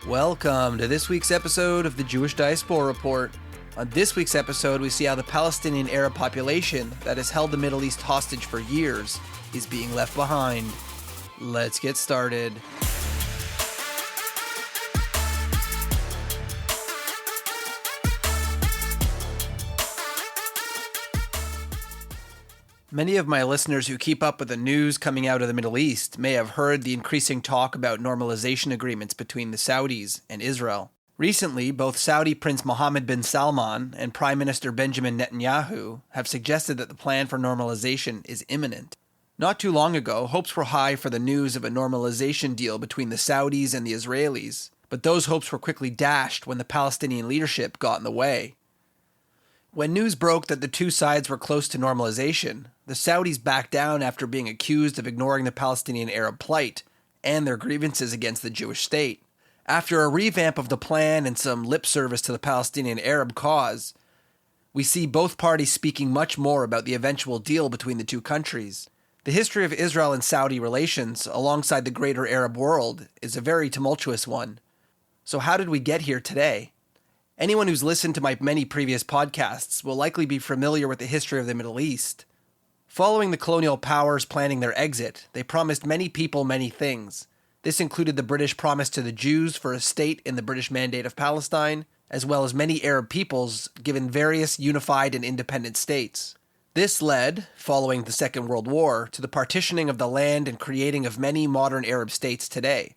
Welcome to this week's episode of the Jewish Diaspora Report. On this week's episode, we see how the Palestinian Arab population that has held the Middle East hostage for years is being left behind. Let's get started. Many of my listeners who keep up with the news coming out of the Middle East may have heard the increasing talk about normalization agreements between the Saudis and Israel. Recently, both Saudi Prince Mohammed bin Salman and Prime Minister Benjamin Netanyahu have suggested that the plan for normalization is imminent. Not too long ago, hopes were high for the news of a normalization deal between the Saudis and the Israelis, but those hopes were quickly dashed when the Palestinian leadership got in the way. When news broke that the two sides were close to normalization, the Saudis backed down after being accused of ignoring the Palestinian Arab plight and their grievances against the Jewish state. After a revamp of the plan and some lip service to the Palestinian Arab cause, we see both parties speaking much more about the eventual deal between the two countries. The history of Israel and Saudi relations, alongside the greater Arab world, is a very tumultuous one. So how did we get here today? Anyone who's listened to my many previous podcasts will likely be familiar with the history of the Middle East. Following the colonial powers planning their exit, they promised many people many things. This included the British promise to the Jews for a state in the British Mandate of Palestine, as well as many Arab peoples given various unified and independent states. This led, following the Second World War, to the partitioning of the land and creating of many modern Arab states today.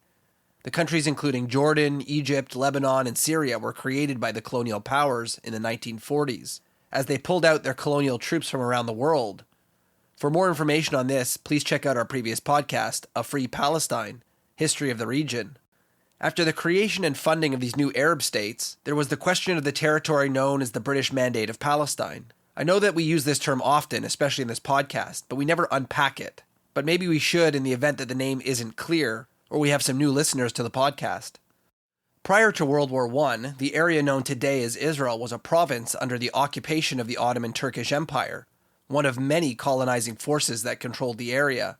The countries including Jordan, Egypt, Lebanon, and Syria were created by the colonial powers in the 1940s, as they pulled out their colonial troops from around the world. For more information on this, please check out our previous podcast, A Free Palestine, History of the Region. After the creation and funding of these new Arab states, there was the question of the territory known as the British Mandate of Palestine. I know that we use this term often, especially in this podcast, but we never unpack it. But maybe we should in the event that the name isn't clear, or we have some new listeners to the podcast. Prior to World War I, the area known today as Israel was a province under the occupation of the Ottoman Turkish Empire, one of many colonizing forces that controlled the area.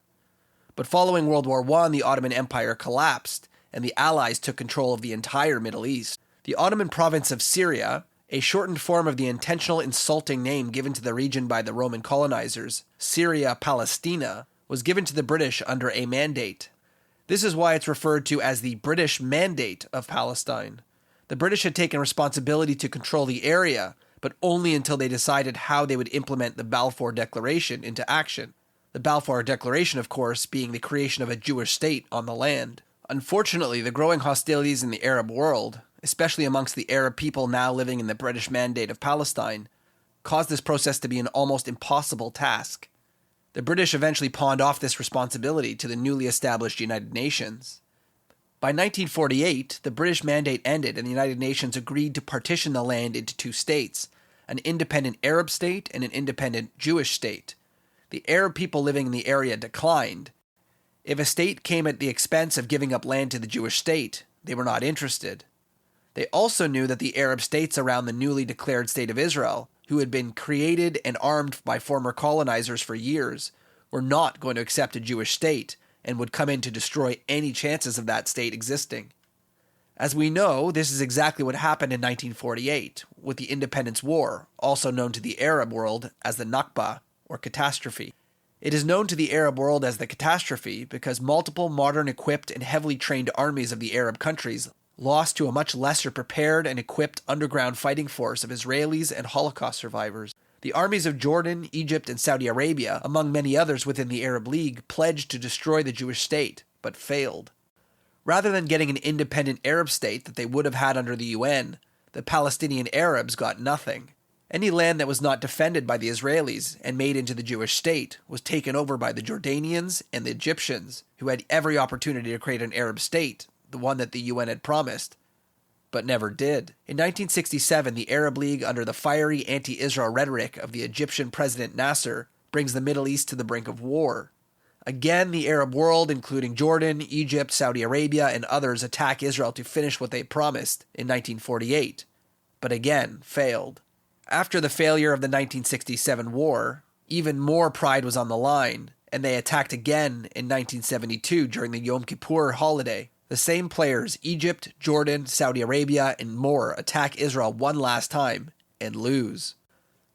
But following World War I, the Ottoman Empire collapsed, and the Allies took control of the entire Middle East. The Ottoman province of Syria, a shortened form of the intentional insulting name given to the region by the Roman colonizers, Syria Palestina, was given to the British under a mandate. This is why it's referred to as the British Mandate of Palestine. The British had taken responsibility to control the area, but only until they decided how they would implement the Balfour Declaration into action. The Balfour Declaration, of course, being the creation of a Jewish state on the land. Unfortunately, the growing hostilities in the Arab world, especially amongst the Arab people now living in the British Mandate of Palestine, caused this process to be an almost impossible task. The British eventually pawned off this responsibility to the newly established United Nations. By 1948, the British Mandate ended and the United Nations agreed to partition the land into two states, an independent Arab state and an independent Jewish state. The Arab people living in the area declined. If a state came at the expense of giving up land to the Jewish state, they were not interested. They also knew that the Arab states around the newly declared State of Israel, who had been created and armed by former colonizers for years, were not going to accept a Jewish state and would come in to destroy any chances of that state existing. As we know, this is exactly what happened in 1948 with the Independence War, also known to the Arab world as the Nakba, or catastrophe. It is known to the Arab world as the catastrophe because multiple modern equipped and heavily trained armies of the Arab countries lost to a much lesser prepared and equipped underground fighting force of Israelis and Holocaust survivors. The armies of Jordan, Egypt, and Saudi Arabia, among many others within the Arab League, pledged to destroy the Jewish state, but failed. Rather than getting an independent Arab state that they would have had under the UN, the Palestinian Arabs got nothing. Any land that was not defended by the Israelis and made into the Jewish state was taken over by the Jordanians and the Egyptians, who had every opportunity to create an Arab state, the one that the UN had promised, but never did. In 1967, the Arab League, under the fiery anti-Israel rhetoric of the Egyptian President Nasser, brings the Middle East to the brink of war. Again, the Arab world, including Jordan, Egypt, Saudi Arabia, and others, attack Israel to finish what they promised in 1948, but again failed. After the failure of the 1967 war, even more pride was on the line, and they attacked again in 1972 during the Yom Kippur holiday, The same players, Egypt, Jordan, Saudi Arabia, and more, attack Israel one last time and lose.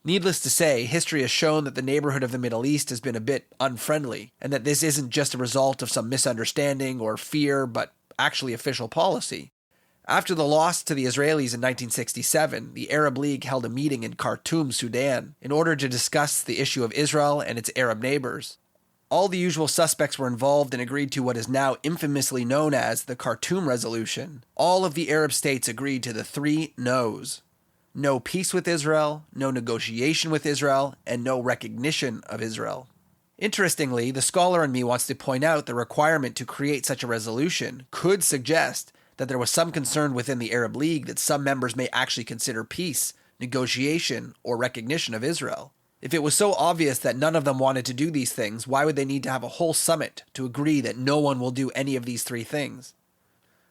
Needless to say, history has shown that the neighborhood of the Middle East has been a bit unfriendly, and that this isn't just a result of some misunderstanding or fear, but actually official policy. After the loss to the Israelis in 1967, the Arab League held a meeting in Khartoum, Sudan, in order to discuss the issue of Israel and its Arab neighbors. All the usual suspects were involved and agreed to what is now infamously known as the Khartoum Resolution. All of the Arab states agreed to the 3 no's. No peace with Israel, no negotiation with Israel, and no recognition of Israel. Interestingly, the scholar in me wants to point out the requirement to create such a resolution could suggest that there was some concern within the Arab League that some members may actually consider peace, negotiation, or recognition of Israel. If it was so obvious that none of them wanted to do these things, why would they need to have a whole summit to agree that no one will do any of these 3 things?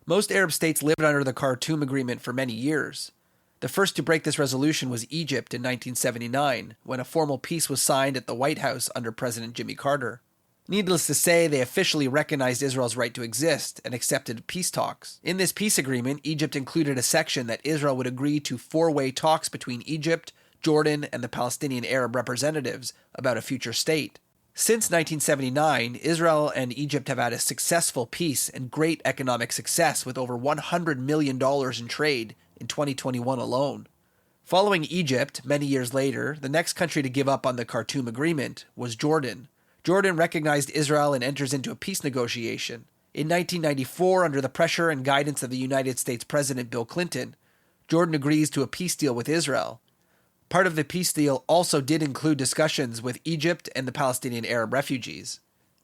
Most Arab states lived under the Khartoum Agreement for many years. The first to break this resolution was Egypt in 1979, when a formal peace was signed at the White House under President Jimmy Carter. Needless to say, they officially recognized Israel's right to exist and accepted peace talks. In this peace agreement, Egypt included a section that Israel would agree to 4-way talks between Egypt, Jordan, and the Palestinian Arab representatives about a future state. Since 1979, Israel and Egypt have had a successful peace and great economic success with over $100 million in trade in 2021 alone. Following Egypt, many years later, the next country to give up on the Khartoum Agreement was Jordan. Jordan recognized Israel and enters into a peace negotiation. In 1994, under the pressure and guidance of the United States President Bill Clinton, Jordan agrees to a peace deal with Israel. Part of the peace deal also did include discussions with Egypt and the Palestinian Arab refugees.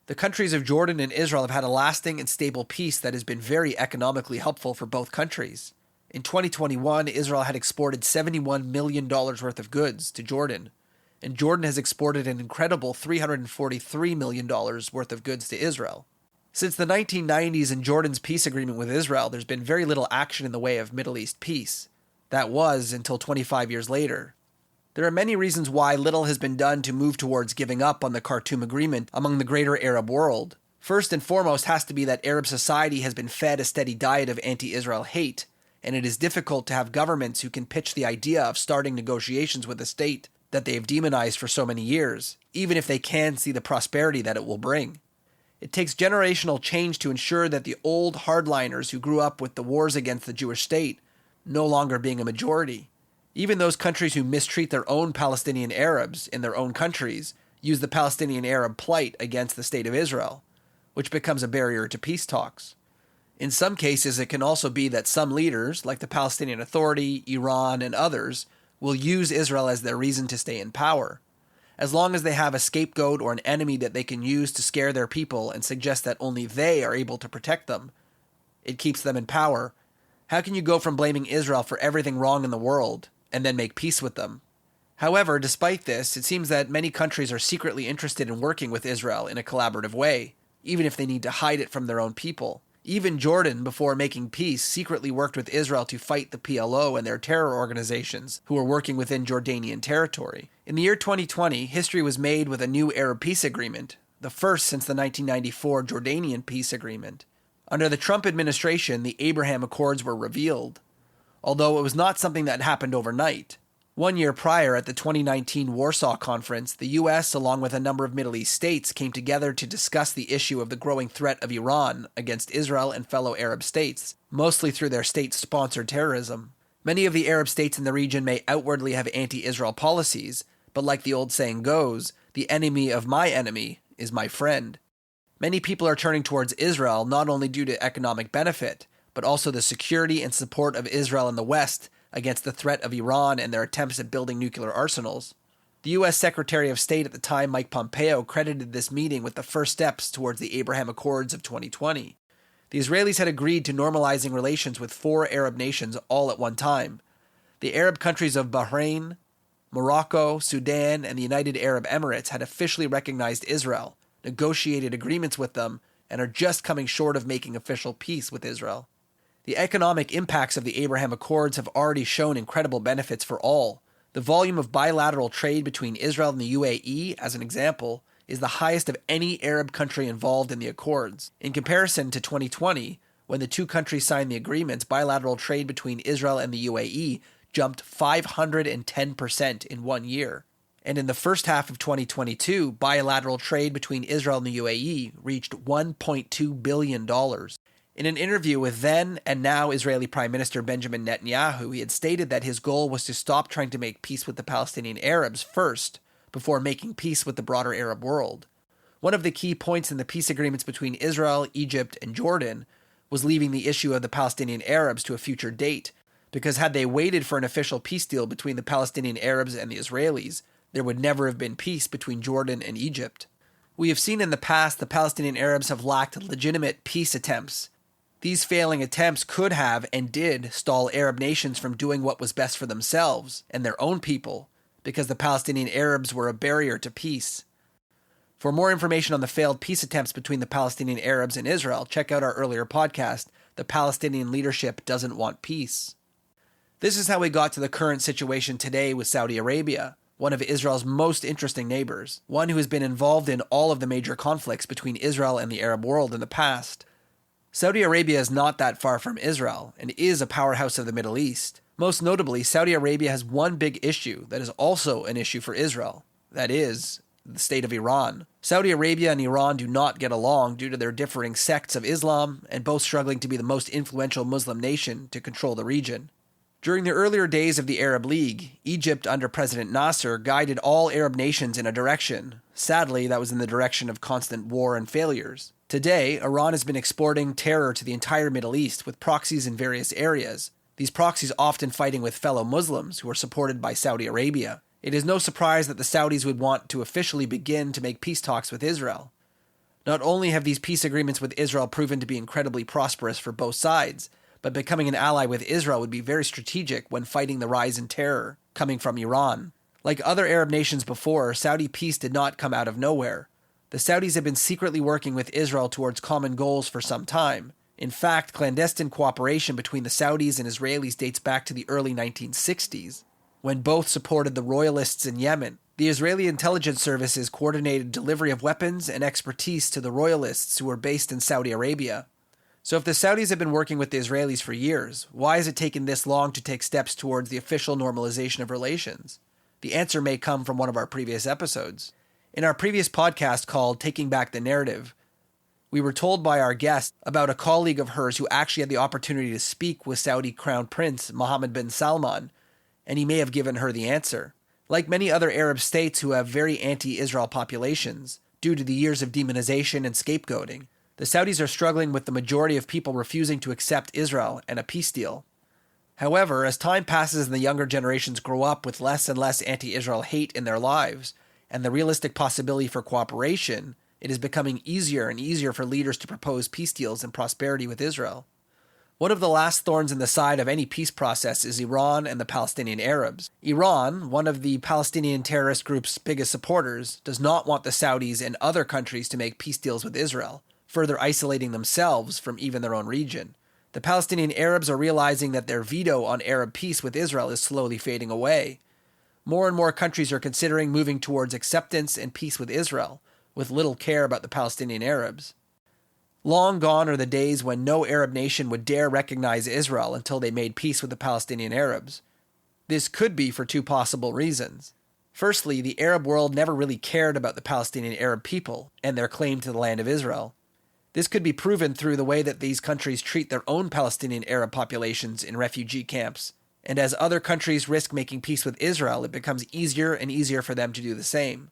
The countries of Jordan and Israel have had a lasting and stable peace that has been very economically helpful for both countries. In 2021, Israel had exported $71 million worth of goods to Jordan, and Jordan has exported an incredible $343 million worth of goods to Israel. Since the 1990s and Jordan's peace agreement with Israel, there's been very little action in the way of Middle East peace. That was until 25 years later. There are many reasons why little has been done to move towards giving up on the Khartoum Agreement among the greater Arab world. First and foremost has to be that Arab society has been fed a steady diet of anti-Israel hate, and it is difficult to have governments who can pitch the idea of starting negotiations with a state that they have demonized for so many years, even if they can see the prosperity that it will bring. It takes generational change to ensure that the old hardliners who grew up with the wars against the Jewish state no longer being a majority. Even those countries who mistreat their own Palestinian Arabs in their own countries use the Palestinian Arab plight against the state of Israel, which becomes a barrier to peace talks. In some cases, it can also be that some leaders, like the Palestinian Authority, Iran, and others, will use Israel as their reason to stay in power. As long as they have a scapegoat or an enemy that they can use to scare their people and suggest that only they are able to protect them, it keeps them in power. How can you go from blaming Israel for everything wrong in the world and then make peace with them? However, despite this, it seems that many countries are secretly interested in working with Israel in a collaborative way, even if they need to hide it from their own people. Even Jordan, before making peace, secretly worked with Israel to fight the PLO and their terror organizations who were working within Jordanian territory. In the year 2020, history was made with a new Arab peace agreement, the first since the 1994 Jordanian peace agreement. Under the Trump administration, the Abraham Accords were revealed, although it was not something that happened overnight. 1 year prior, at the 2019 Warsaw Conference, the U.S., along with a number of Middle East states, came together to discuss the issue of the growing threat of Iran against Israel and fellow Arab states, mostly through their state-sponsored terrorism. Many of the Arab states in the region may outwardly have anti-Israel policies, but like the old saying goes, the enemy of my enemy is my friend. Many people are turning towards Israel not only due to economic benefit, but also the security and support of Israel in the West against the threat of Iran and their attempts at building nuclear arsenals. The U.S. Secretary of State at the time, Mike Pompeo, credited this meeting with the first steps towards the Abraham Accords of 2020. The Israelis had agreed to normalizing relations with 4 Arab nations all at one time. The Arab countries of Bahrain, Morocco, Sudan, and the United Arab Emirates had officially recognized Israel, negotiated agreements with them, and are just coming short of making official peace with Israel. The economic impacts of the Abraham Accords have already shown incredible benefits for all. The volume of bilateral trade between Israel and the UAE, as an example, is the highest of any Arab country involved in the Accords. In comparison to 2020, When the two countries signed the agreements, bilateral trade between Israel and the UAE jumped 510% in 1 year. And in the first half of 2022, bilateral trade between Israel and the UAE reached $1.2 billion. In an interview with then and now Israeli Prime Minister Benjamin Netanyahu, he had stated that his goal was to stop trying to make peace with the Palestinian Arabs first, before making peace with the broader Arab world. One of the key points in the peace agreements between Israel, Egypt, and Jordan was leaving the issue of the Palestinian Arabs to a future date, because had they waited for an official peace deal between the Palestinian Arabs and the Israelis, there would never have been peace between Jordan and Egypt. We have seen in the past the Palestinian Arabs have lacked legitimate peace attempts. These failing attempts could have and did stall Arab nations from doing what was best for themselves and their own people, because the Palestinian Arabs were a barrier to peace. For more information on the failed peace attempts between the Palestinian Arabs and Israel, check out our earlier podcast, The Palestinian Leadership Doesn't Want Peace. This is how we got to the current situation today with Saudi Arabia, one of Israel's most interesting neighbors, one who has been involved in all of the major conflicts between Israel and the Arab world in the past. Saudi Arabia is not that far from Israel and is a powerhouse of the Middle East. Most notably, Saudi Arabia has one big issue that is also an issue for Israel. That is, the state of Iran. Saudi Arabia and Iran do not get along due to their differing sects of Islam, and both struggling to be the most influential Muslim nation to control the region. During the earlier days of the Arab League, Egypt under President Nasser guided all Arab nations in a direction. Sadly, that was in the direction of constant war and failures. Today, Iran has been exporting terror to the entire Middle East with proxies in various areas. These proxies often fighting with fellow Muslims who are supported by Saudi Arabia. It is no surprise that the Saudis would want to officially begin to make peace talks with Israel. Not only have these peace agreements with Israel proven to be incredibly prosperous for both sides, but becoming an ally with Israel would be very strategic when fighting the rise in terror coming from Iran. Like other Arab nations before, Saudi peace did not come out of nowhere. The Saudis have been secretly working with Israel towards common goals for some time. In fact, clandestine cooperation between the Saudis and Israelis dates back to the early 1960s, when both supported the royalists in Yemen. The Israeli intelligence services coordinated delivery of weapons and expertise to the royalists who were based in Saudi Arabia. So if the Saudis have been working with the Israelis for years, why has it taken this long to take steps towards the official normalization of relations? The answer may come from one of our previous episodes. In our previous podcast called Taking Back the Narrative, we were told by our guest about a colleague of hers who actually had the opportunity to speak with Saudi Crown Prince Mohammed bin Salman, and he may have given her the answer. Like many other Arab states who have very anti-Israel populations, due to the years of demonization and scapegoating, the Saudis are struggling with the majority of people refusing to accept Israel and a peace deal. However, as time passes and the younger generations grow up with less and less anti-Israel hate in their lives, and the realistic possibility for cooperation, it is becoming easier and easier for leaders to propose peace deals and prosperity with Israel. One of the last thorns in the side of any peace process is Iran and the Palestinian Arabs. Iran, one of the Palestinian terrorist group's biggest supporters, does not want the Saudis and other countries to make peace deals with Israel, further isolating themselves from even their own region. The Palestinian Arabs are realizing that their veto on Arab peace with Israel is slowly fading away. More and more countries are considering moving towards acceptance and peace with Israel, with little care about the Palestinian Arabs. Long gone are the days when no Arab nation would dare recognize Israel until they made peace with the Palestinian Arabs. This could be for two possible reasons. Firstly, the Arab world never really cared about the Palestinian Arab people and their claim to the land of Israel. This could be proven through the way that these countries treat their own Palestinian Arab populations in refugee camps. And as other countries risk making peace with Israel, it becomes easier and easier for them to do the same.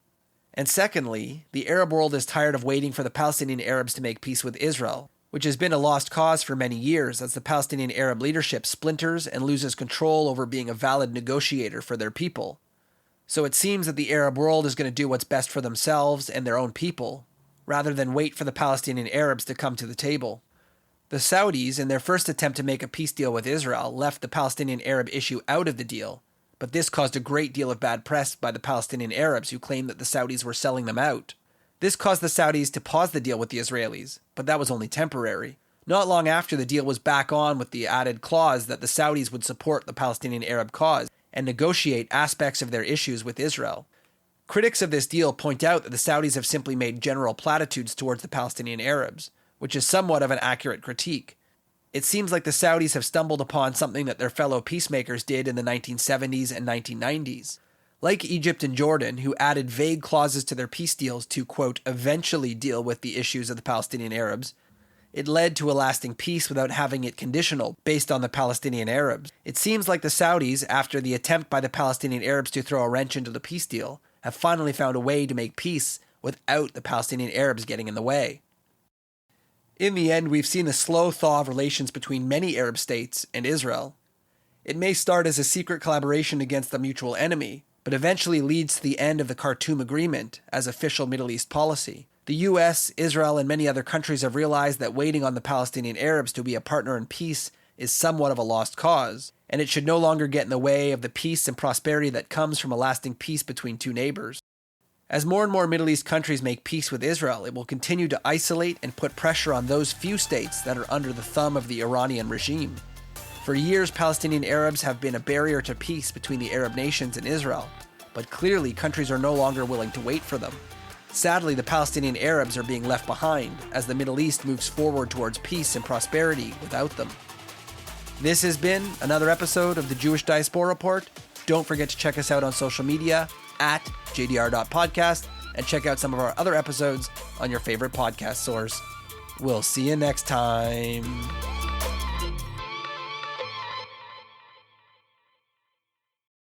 And secondly, the Arab world is tired of waiting for the Palestinian Arabs to make peace with Israel, which has been a lost cause for many years as the Palestinian Arab leadership splinters and loses control over being a valid negotiator for their people. So it seems that the Arab world is going to do what's best for themselves and their own people, rather than wait for the Palestinian Arabs to come to the table. The Saudis, in their first attempt to make a peace deal with Israel, left the Palestinian Arab issue out of the deal, but this caused a great deal of bad press by the Palestinian Arabs who claimed that the Saudis were selling them out. This caused the Saudis to pause the deal with the Israelis, but that was only temporary. Not long after, the deal was back on with the added clause that the Saudis would support the Palestinian Arab cause and negotiate aspects of their issues with Israel. Critics of this deal point out that the Saudis have simply made general platitudes towards the Palestinian Arabs, which is somewhat of an accurate critique. It seems like the Saudis have stumbled upon something that their fellow peacemakers did in the 1970s and 1990s. Like Egypt and Jordan, who added vague clauses to their peace deals to, quote, eventually deal with the issues of the Palestinian Arabs, it led to a lasting peace without having it conditional based on the Palestinian Arabs. It seems like the Saudis, after the attempt by the Palestinian Arabs to throw a wrench into the peace deal, have finally found a way to make peace without the Palestinian Arabs getting in the way. In the end, we've seen a slow thaw of relations between many Arab states and Israel. It may start as a secret collaboration against the mutual enemy, but eventually leads to the end of the Khartoum Agreement as official Middle East policy. The US, Israel, and many other countries have realized that waiting on the Palestinian Arabs to be a partner in peace is somewhat of a lost cause, and it should no longer get in the way of the peace and prosperity that comes from a lasting peace between two neighbors. As more and more Middle East countries make peace with Israel, it will continue to isolate and put pressure on those few states that are under the thumb of the Iranian regime. For years, Palestinian Arabs have been a barrier to peace between the Arab nations and Israel, but clearly countries are no longer willing to wait for them. Sadly, the Palestinian Arabs are being left behind as the Middle East moves forward towards peace and prosperity without them. This has been another episode of the Jewish Diaspora Report. Don't forget to check us out on social media at jdr.podcast and check out some of our other episodes on your favorite podcast source. We'll see you next time.